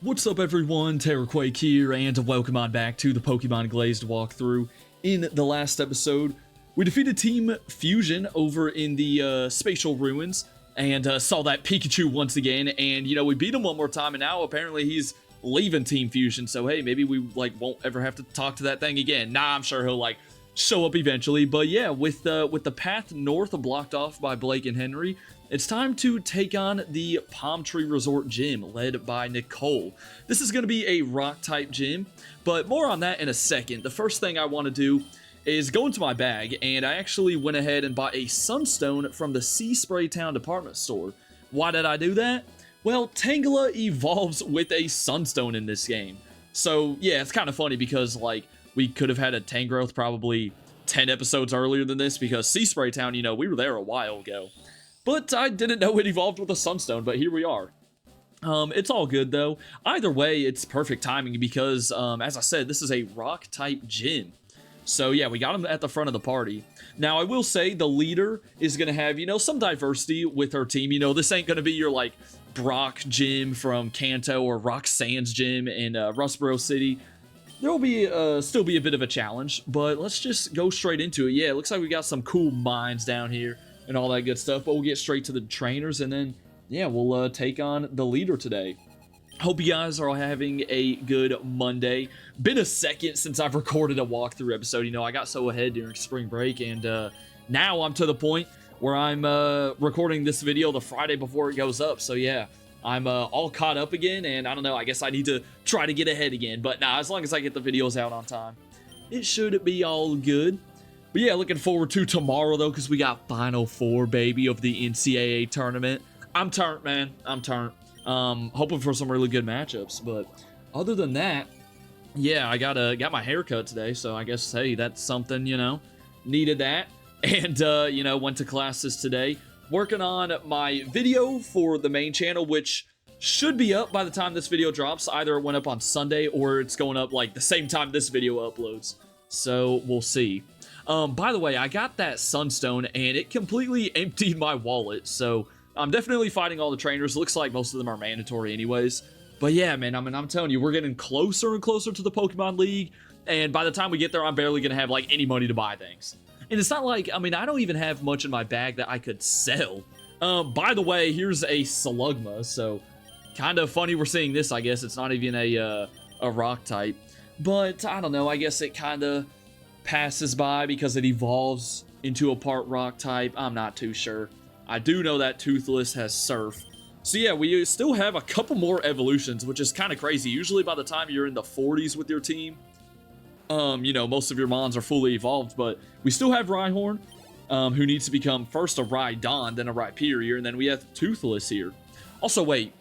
What's up everyone, Terraquake here, and welcome on back to the Pokemon Glazed walkthrough. In the last episode, we defeated Team Fusion over in the Spatial Ruins, and saw that Pikachu once again, and we beat him one more time, and now apparently he's leaving Team Fusion, so hey, maybe we won't ever have to talk to that thing again. Nah, I'm sure he'll show up eventually, but yeah, with the path north blocked off by Blake and Henry, it's time to take on the Palm Tree Resort Gym, led by Nicole. This is going to be a Rock-type gym, but more on that in a second. The first thing I want to do is go into my bag, and I actually went ahead and bought a Sunstone from the Sea Spray Town department store. Why did I do that? Well, Tangela evolves with a Sunstone in this game. So, yeah, it's kind of funny because, we could have had a Tangrowth probably 10 episodes earlier than this, because Sea Spray Town, we were there a while ago. But I didn't know it evolved with a Sunstone, but here we are. It's all good, though. Either way, it's perfect timing because, as I said, this is a Rock-type gym. So, yeah, we got him at the front of the party. Now, I will say the leader is going to have, some diversity with her team. This ain't going to be your, Brock gym from Kanto or Roxanne's gym in Rustboro City. There will be still be a bit of a challenge, but let's just go straight into it. Yeah, it looks like we got some cool mines down here and all that good stuff, but we'll get straight to the trainers, and then, yeah, we'll take on the leader today. Hope you guys are all having a good Monday. Been a second since I've recorded a walkthrough episode. I got so ahead during spring break, and now I'm to the point where I'm recording this video the Friday before it goes up, so yeah. I'm all caught up again, and I don't know, I guess I need to try to get ahead again, but nah, as long as I get the videos out on time, it should be all good. But yeah, looking forward to tomorrow, though, because we got Final Four, baby, of the NCAA tournament. I'm turned, man. I'm turned. Hoping for some really good matchups, but other than that, yeah, I got my hair cut today, so I guess, hey, that's something, needed that, and, went to classes today. Working on my video for the main channel, which should be up by the time this video drops. Either it went up on Sunday or it's going up the same time this video uploads. So we'll see. By the way, I got that Sunstone and it completely emptied my wallet. So I'm definitely fighting all the trainers. Looks like most of them are mandatory anyways. But yeah, man, I'm telling you, we're getting closer and closer to the Pokemon League. And by the time we get there, I'm barely going to have any money to buy things. And it's not I don't even have much in my bag that I could sell. By the way, here's a Slugma, so kind of funny we're seeing this, I guess. It's not even a rock type. But, I don't know, I guess it kind of passes by because it evolves into a part rock type. I'm not too sure. I do know that Toothless has Surf. So yeah, we still have a couple more evolutions, which is kind of crazy. Usually by the time you're in the 40s with your team, most of your mons are fully evolved, but we still have Rhyhorn, who needs to become first a Rhydon, then a Rhyperior, and then we have Toothless here. Also, wait,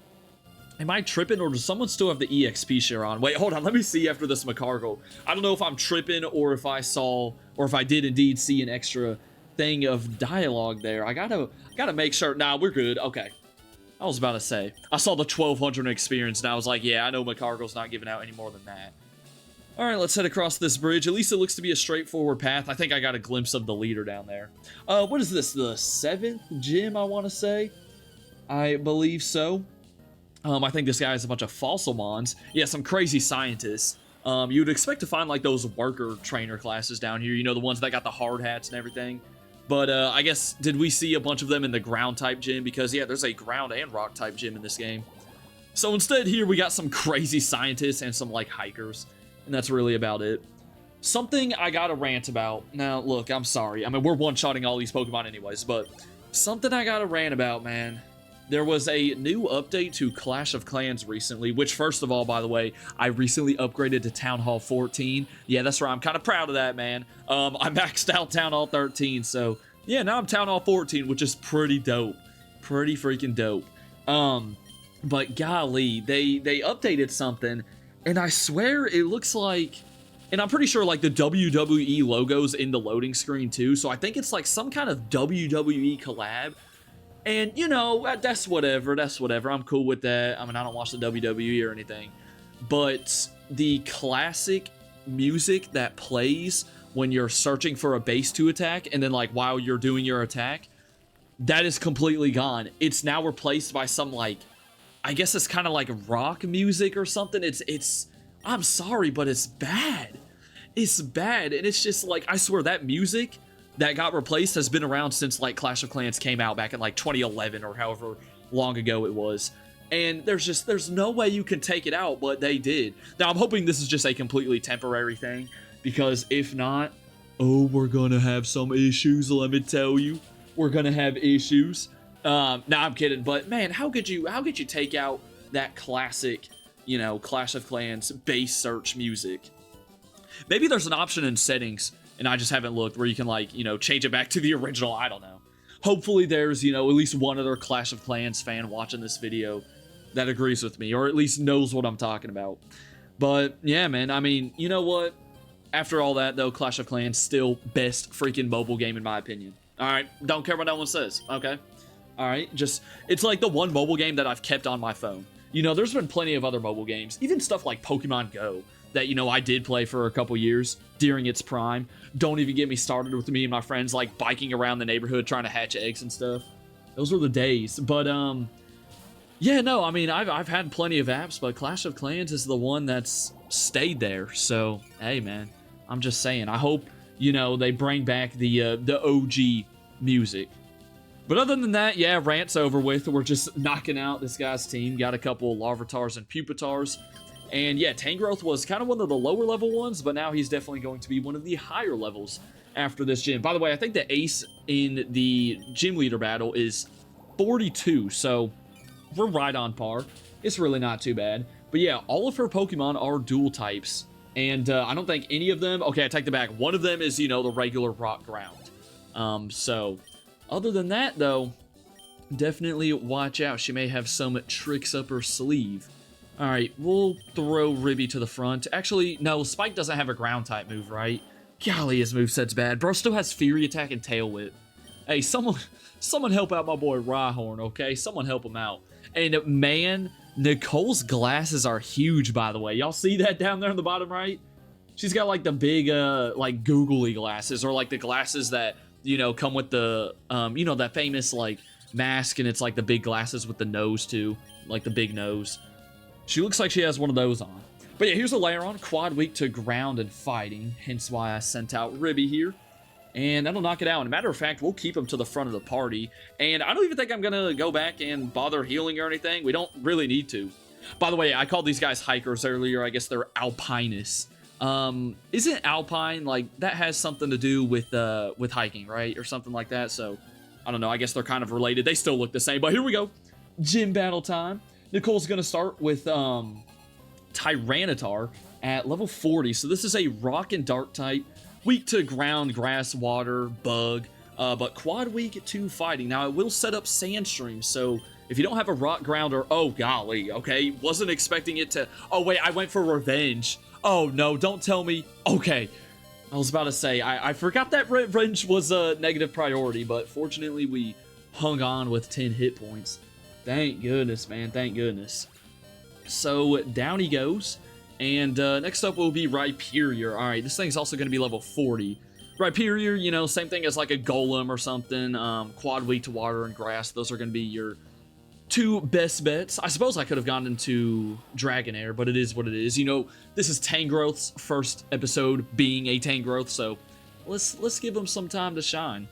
am I tripping, or does someone still have the EXP share on? Wait, hold on, let me see after this Macargo. I don't know if I'm tripping, or if I saw, or if I did indeed see an extra thing of dialogue there. I gotta make sure. Nah, we're good. Okay. I was about to say, I saw the 1200 experience, and I was like, yeah, I know Macargo's not giving out any more than that. Alright, let's head across this bridge. At least it looks to be a straightforward path. I think I got a glimpse of the leader down there. What is this? The 7th gym, I want to say? I believe so. I think this guy has a bunch of fossil mons. Yeah, some crazy scientists. You would expect to find, those worker trainer classes down here. The ones that got the hard hats and everything. But, I guess, did we see a bunch of them in the ground-type gym? Because, yeah, there's a ground and rock-type gym in this game. So, instead, here we got some crazy scientists and some, hikers. And that's really about it. Something I gotta rant about. Now, look, I'm sorry. We're one-shotting all these Pokemon anyways, but something I gotta rant about, man. There was a new update to Clash of Clans recently, which, first of all, by the way, I recently upgraded to Town Hall 14. Yeah, that's right. I'm kind of proud of that, man. I maxed out Town Hall 13, so yeah, now I'm Town Hall 14, which is pretty dope. Pretty freaking dope. But golly, they updated something. And I swear it looks like, and I'm pretty sure the WWE logo's in the loading screen too, so I think it's some kind of WWE collab. And, that's whatever, I'm cool with that. I don't watch the WWE or anything. But the classic music that plays when you're searching for a base to attack, and then while you're doing your attack, that is completely gone. It's now replaced by some I guess it's kind of like rock music or something. I'm sorry, but it's bad. It's bad, and it's just like, I swear that music that got replaced has been around since like Clash of Clans came out back in like 2011 or however long ago it was. And there's no way you can take it out, but they did. Now I'm hoping this is just a completely temporary thing, because if not, oh, we're gonna have some issues, let me tell you. We're gonna have issues. No, I'm kidding, but man, how could you take out that classic, you know, Clash of Clans base search music? Maybe there's an option in settings, and I just haven't looked, where you can, like, you know, change it back to the original. I don't know. Hopefully there's, you know, at least one other Clash of Clans fan watching this video that agrees with me, or at least knows what I'm talking about. But yeah, man, I mean, you know what? After all that, though, Clash of Clans still best freaking mobile game in my opinion. All right, don't care what no one says, okay? All right, just, it's like the one mobile game that I've kept on my phone. You know, there's been plenty of other mobile games, even stuff like Pokemon Go, that, you know, I did play for a couple years during its prime. Don't even get me started with me and my friends, like, biking around the neighborhood trying to hatch eggs and stuff. Those were the days. But, yeah, no, I mean, I've had plenty of apps, but Clash of Clans is the one that's stayed there. So, hey, man, I'm just saying. I hope, you know, they bring back the OG music. But other than that, yeah, rant's over with. We're just knocking out this guy's team. Got a couple Larvatars and Pupitars. And yeah, Tangrowth was kind of one of the lower level ones, but now he's definitely going to be one of the higher levels after this gym. By the way, I think the ace in the gym leader battle is 42, so we're right on par. It's really not too bad. But yeah, all of her Pokemon are dual types, and I don't think any of them... Okay, I take that back. One of them is, you know, the regular rock ground. So other than that, though, definitely watch out. She may have some tricks up her sleeve. Alright, we'll throw Ribby to the front. Actually, no, Spike doesn't have a ground-type move, right? Golly, his moveset's bad. Bro still has Fury Attack and Tail Whip. Hey, someone help out my boy Rhyhorn, okay? Someone help him out. And man, Nicole's glasses are huge, by the way. Y'all see that down there in the bottom right? She's got, like, the big, like, googly glasses, or, like, the glasses that, you know, come with the, you know, that famous, like, mask, and it's, like, the big glasses with the nose, too. Like, the big nose. She looks like she has one of those on. But yeah, here's a Lairon, quad weak to ground and fighting, hence why I sent out Ribby here. And that'll knock it out. And a matter of fact, we'll keep him to the front of the party. And I don't even think I'm going to go back and bother healing or anything. We don't really need to. By the way, I called these guys hikers earlier. I guess they're alpinists. Isn't alpine, like, that has something to do with hiking, right? Or something like that. So, I don't know. I guess they're kind of related. They still look the same. But here we go. Gym battle time. Nicole's going to start with Tyranitar at level 40. So this is a rock and dark type. Weak to ground, grass, water, bug. But quad weak to fighting. Now, it will set up Sandstream. So if you don't have a rock grounder... Oh, golly. Okay. Wasn't expecting it to... Oh, wait. I went for Revenge. Oh, no. Don't tell me. Okay. I was about to say, I forgot that Revenge was a negative priority. But fortunately, we hung on with 10 hit points. Thank goodness, man. Thank goodness. So, down he goes. And next up will be Rhyperior. Alright, this thing's also going to be level 40. Rhyperior, you know, same thing as like a Golem or something. Quad weak to water and grass. Those are going to be your two best bets. I suppose I could have gone into Dragonair, but it is what it is. You know, this is Tangrowth's first episode being a Tangrowth, so let's give him some time to shine.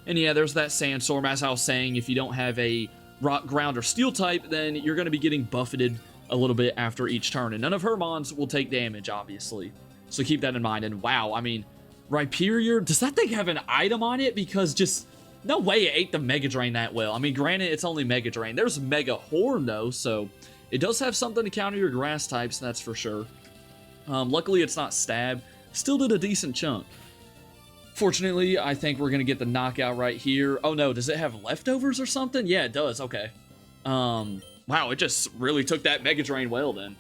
And yeah, there's that Sandstorm. As I was saying, if you don't have a rock, ground, or steel type, then you're going to be getting buffeted a little bit after each turn. And none of her mons will take damage, obviously. So keep that in mind. And wow, I mean, Rhyperior, does that thing have an item on it? Because just, no way it ate the Mega Drain that well. I mean, granted, it's only Mega Drain. There's Mega Horn, though, so it does have something to counter your grass types, that's for sure. Luckily, it's not Stab. Still did a decent chunk. Fortunately, I think we're going to get the knockout right here. Oh, no. Does it have leftovers or something? Yeah, it does. Okay. Wow, it just really took that Mega Drain well, then.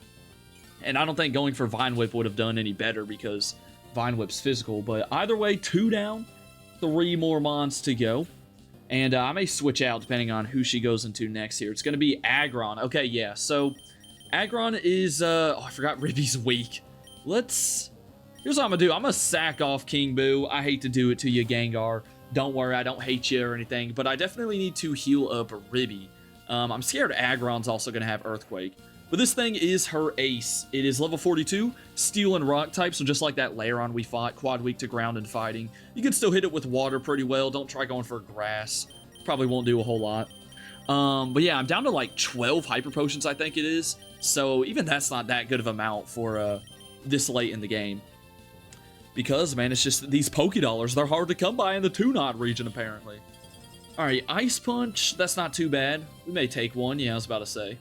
And I don't think going for Vine Whip would have done any better because Vine Whip's physical. But either way, 2 down. 3 more mons to go. And I may switch out depending on who she goes into next here. It's going to be Aggron. Okay, yeah. So, Aggron is... oh, I forgot Ribby's weak. Here's what I'm going to do. I'm going to sack off King Boo. I hate to do it to you, Gengar. Don't worry, I don't hate you or anything. But I definitely need to heal up Ribby. I'm scared Aggron's also going to have Earthquake. But this thing is her ace. It is level 42, Steel and Rock type, so just like that Lairon we fought, quad weak to ground and fighting. You can still hit it with water pretty well. Don't try going for grass. Probably won't do a whole lot. But yeah, I'm down to like 12 Hyper Potions, I think it is. So even that's not that good of an amount for this late in the game. Because, man, it's just these Pokédollars, they're hard to come by in the Tunod region, apparently. Alright, Ice Punch, that's not too bad. We may take one, yeah, I was about to say.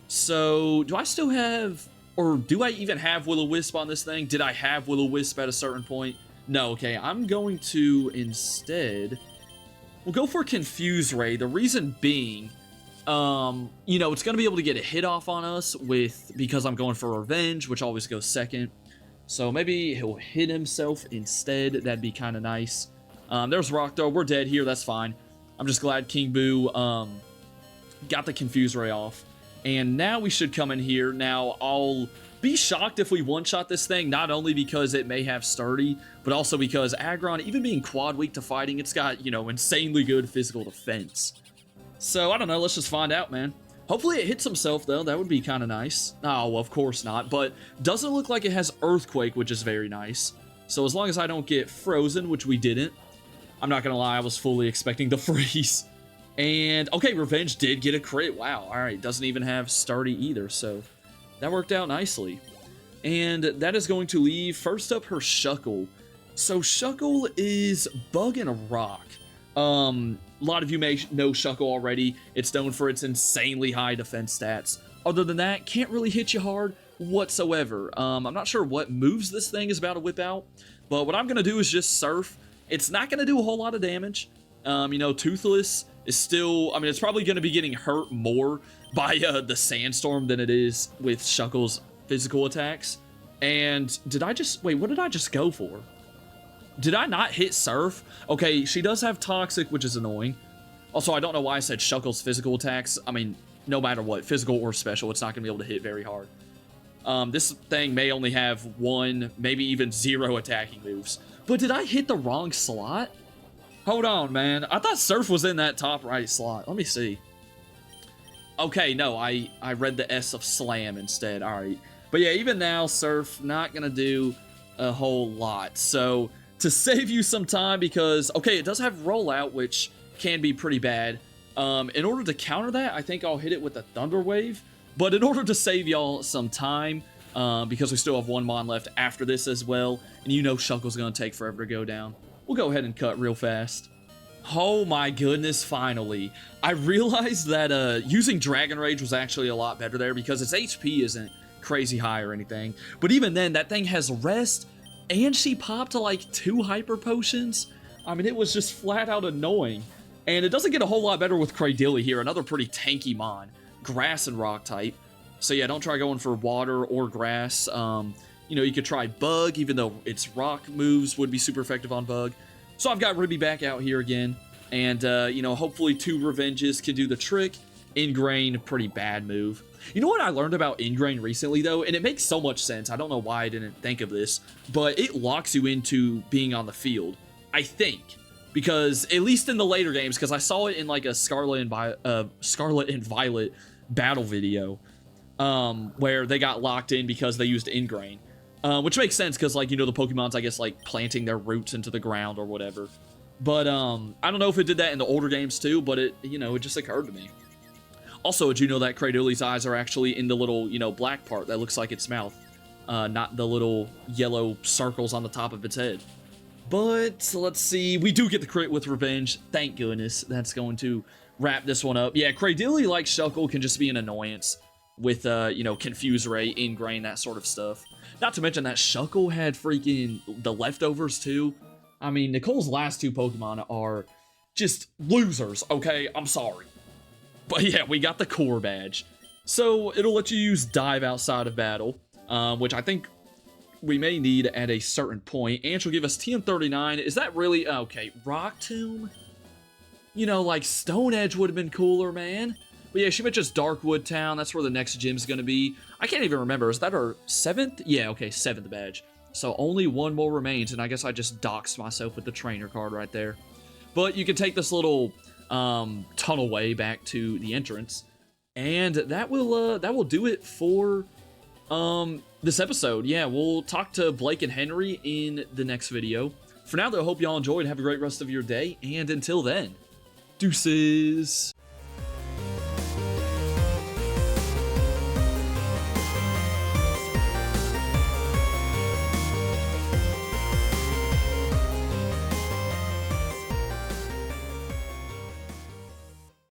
So, do I still have, or do I even have Will-O-Wisp on this thing? Did I have Will-O-Wisp at a certain point? No, okay, I'm going to instead, we'll go for Confuse Ray. The reason being, you know, it's going to be able to get a hit off on us because I'm going for Revenge, which always goes second. So maybe he'll hit himself instead. That'd be kind of nice. There's Rock Throw. We're dead here. That's fine. I'm just glad King Boo got the Confuse Ray off. And now we should come in here. Now, I'll be shocked if we one-shot this thing, not only because it may have Sturdy, but also because Aggron, even being quad weak to fighting, it's got, you know, insanely good physical defense. So, I don't know. Let's just find out, man. Hopefully it hits himself, though. That would be kind of nice. Oh, well, of course not. But doesn't look like it has Earthquake, which is very nice. So as long as I don't get frozen, which we didn't, I'm not going to lie, I was fully expecting the freeze. And, okay, Revenge did get a crit. Wow, all right. Doesn't even have Sturdy either, so that worked out nicely. And that is going to leave, first up, her Shuckle. So Shuckle is Bug and a Rock. A lot of you may know Shuckle already. It's known for its insanely high defense stats. Other than that, can't really hit you hard whatsoever. I'm not sure what moves this thing is about to whip out, but what I'm going to do is just Surf. It's not going to do a whole lot of damage. You know, Toothless is still, I mean, it's probably going to be getting hurt more by the Sandstorm than it is with Shuckle's physical attacks. And did I just, wait, what did I just go for? Did I not hit Surf? Okay, she does have Toxic, which is annoying. Also, I don't know why I said Shuckle's physical attacks. I mean, no matter what, physical or special, it's not going to be able to hit very hard. This thing may only have 1, maybe even 0 attacking moves. But did I hit the wrong slot? Hold on, man. I thought Surf was in that top right slot. Let me see. Okay, no, I read the S of Slam instead. All right. But yeah, even now, Surf not going to do a whole lot. So, to save you some time, because, okay, it does have Rollout, which can be pretty bad. In order to counter that, I think I'll hit it with a Thunder Wave. But in order to save y'all some time, because we still have 1 Mon left after this as well, and you know Shuckle's going to take forever to go down, we'll go ahead and cut real fast. Oh my goodness, finally. I realized that using Dragon Rage was actually a lot better there because its HP isn't crazy high or anything. But even then, that thing has Rest, and she popped to like 2 Hyper Potions. I mean, it was just flat out annoying. And it doesn't get a whole lot better with Cradilly here, another pretty tanky Mon. Grass and Rock type. So yeah, don't try going for Water or Grass. You know, you could try Bug, even though its Rock moves would be super effective on Bug. So I've got Ribby back out here again. And, you know, hopefully 2 Revenges can do the trick. Ingrain, pretty bad move. You know what I learned about Ingrain recently, though? And it makes so much sense. I don't know why I didn't think of this. But it locks you into being on the field, I think. Because, at least in the later games, because I saw it in like a Scarlet and Violet battle video. Where they got locked in because they used Ingrain. Which makes sense, because, like, you know, the Pokemon's, I guess, like, planting their roots into the ground or whatever. But, I don't know if it did that in the older games, too, but it, you know, it just occurred to me. Also, did you know that Cradilly's eyes are actually in the little, you know, black part that looks like its mouth? Not the little yellow circles on the top of its head. But, let's see, we do get the crit with Revenge. Thank goodness. That's going to wrap this one up. Yeah, Cradilly, like Shuckle, can just be an annoyance with, you know, Confuse Ray, Ingrain, that sort of stuff. Not to mention that Shuckle had freaking the leftovers, too. I mean, Nicole's last 2 Pokemon are just losers, okay? I'm sorry. But yeah, we got the core badge. So, it'll let you use Dive outside of battle, which I think we may need at a certain point. And she'll give us TM39. Is that really... Okay, Rock Tomb? You know, like, Stone Edge would have been cooler, man. But yeah, she mentions Darkwood Town. That's where the next gym's going to be. I can't even remember. Is that our 7th? Yeah, okay, 7th badge. So only 1 more remains, and I guess I just doxed myself with the trainer card right there. But you can take this little tunnel way back to the entrance. And that will do it for this episode. Yeah, we'll talk to Blake and Henry in the next video. For now, though, I hope y'all enjoyed. Have a great rest of your day, and until then, deuces.